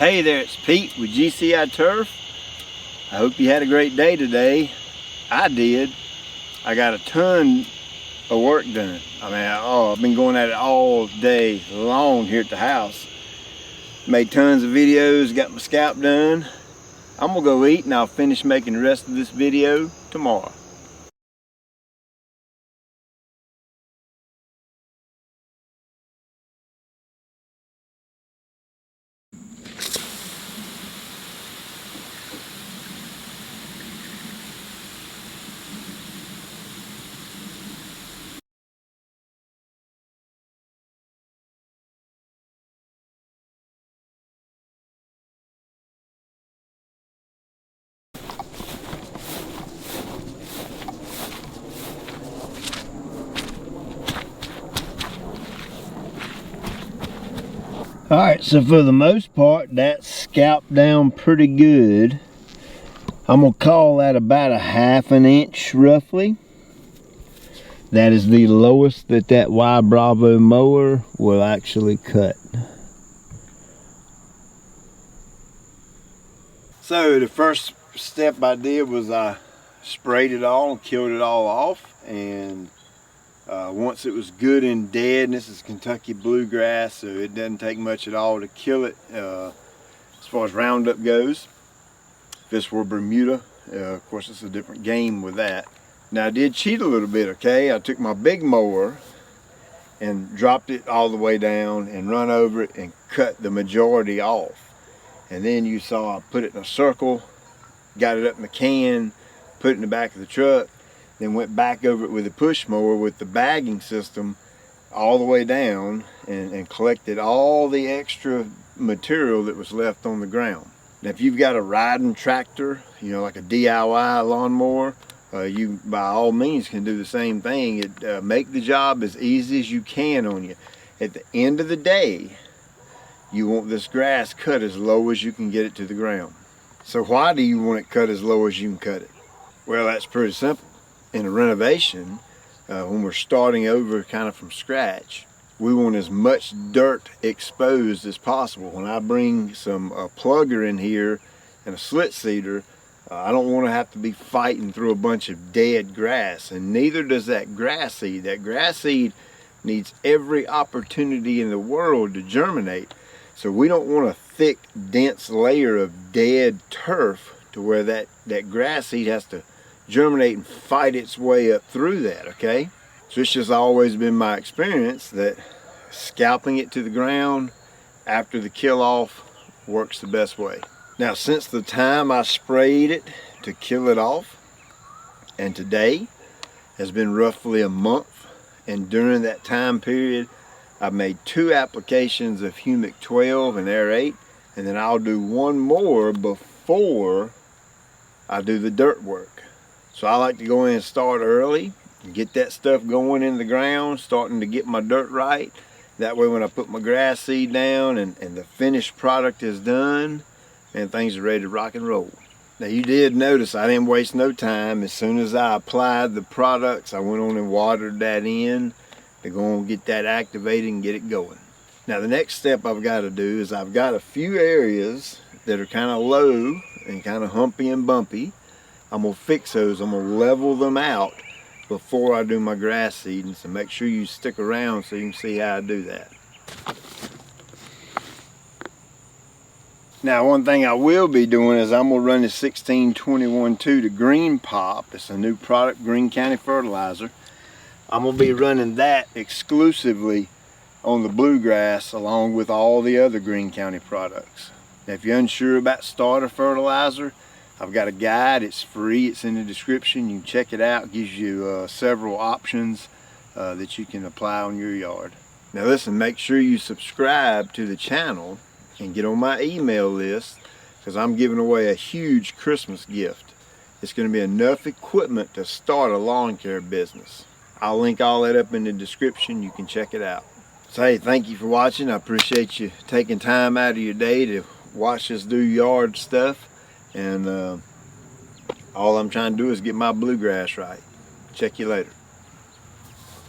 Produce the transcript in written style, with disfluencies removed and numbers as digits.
Hey there, it's Pete with GCI Turf. I hope you had a great day today. I did. I got a ton of work done. I've been going at it all day long here at the house. Made tons of videos, got my scalp done. I'm gonna go eat and I'll finish making the rest of this video tomorrow. Alright, so for the most part, that's scalped down pretty good. I'm going to call that about a ½ inch roughly. That is the lowest that Y Bravo mower will actually cut. So the first step I did was I sprayed it all and killed it all off, and once it was good and dead, and this is Kentucky bluegrass, so it doesn't take much at all to kill it as far as Roundup goes. If this were Bermuda, of course it's a different game with that. Now I did cheat a little bit, okay? I took my big mower and dropped it all the way down and run over it and cut the majority off. And then you saw I put it in a circle, got it up in the can, put it in the back of the truck, then went back over it with a push mower with the bagging system all the way down and collected all the extra material that was left on the ground. Now if you've got a riding tractor, you know, like a DIY lawnmower, you by all means can do the same thing. Make the job as easy as you can on you. At the end of the day, you want this grass cut as low as you can get it to the ground. So why do you want it cut as low as you can cut it? Well, that's pretty simple. In a renovation, when we're starting over kind of from scratch, we want as much dirt exposed as possible. When I bring some plugger in here and a slit seeder, I don't want to have to be fighting through a bunch of dead grass, and neither does that grass seed. That grass seed needs every opportunity in the world to germinate. So we don't want a thick, dense layer of dead turf to where that grass seed has to germinate and fight its way up through that, okay? So it's just always been my experience that scalping it to the ground after the kill off works the best way. Now, since the time I sprayed it to kill it off and today has been roughly a month, and during that time period I've made 2 applications of Humic 12 and Air 8, and then I'll do one more before I do the dirt work. So I like to go in and start early and get that stuff going in the ground, starting to get my dirt right. That way when I put my grass seed down and the finished product is done, and things are ready to rock and roll. Now you did notice I didn't waste no time. As soon as I applied the products, I went on and watered that in to go and get that activated and get it going. Now the next step I've got to do is I've got a few areas that are kind of low and kind of humpy and bumpy. I'm going to fix those. I'm going to level them out before I do my grass seeding, so make sure you stick around so you can see how I do that. Now one thing I will be doing is I'm going to run the 16-21-2 to Green Pop. It's a new product, Greene County Fertilizer. I'm going to be running that exclusively on the bluegrass along with all the other Greene County products. Now if you're unsure about starter fertilizer, I've got a guide. It's free. It's in the description. You can check it out. It gives you several options that you can apply on your yard. Now listen, make sure you subscribe to the channel and get on my email list, because I'm giving away a huge Christmas gift. It's going to be enough equipment to start a lawn care business. I'll link all that up in the description. You can check it out. So hey, thank you for watching. I appreciate you taking time out of your day to watch us do yard stuff. And all I'm trying to do is get my bluegrass right. Check you later.